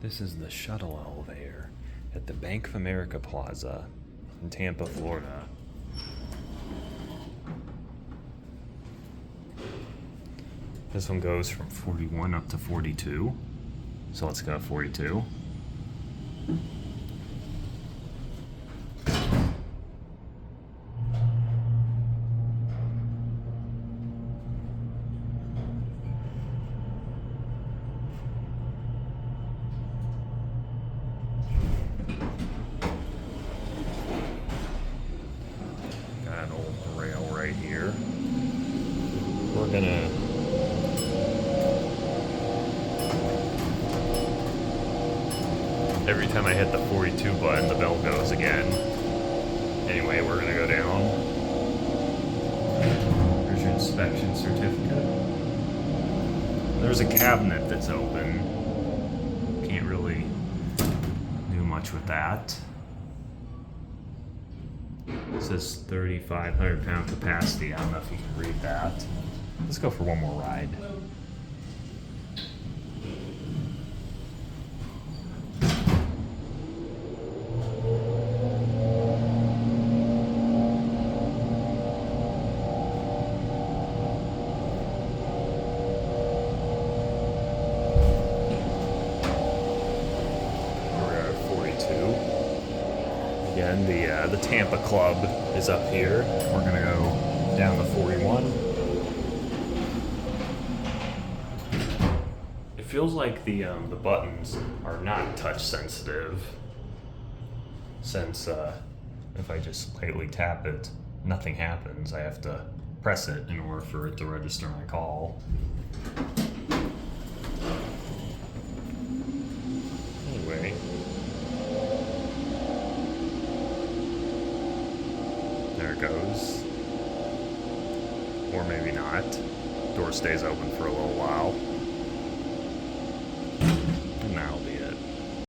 This is the shuttle elevator at the Bank of America Plaza in Tampa, Florida. This one goes from 41 up to 42. So let's go to 42. Got an old rail right here. We're gonna every time I hit the 42 button, the bell goes again. Anyway, we're gonna go down. Here's your inspection certificate. There's a cabinet that's open. Can't really do much with that. It says 3,500 pound capacity. I don't know if you can read that. Let's go for one more ride. Again, the Tampa Club is up here. We're gonna go down to 41. It feels like the buttons are not touch sensitive, since if I just lightly tap it, nothing happens. I have to press it in order for it to register my call. Anyway. There it goes. Or maybe not. Door stays open for a little while. And that'll be it.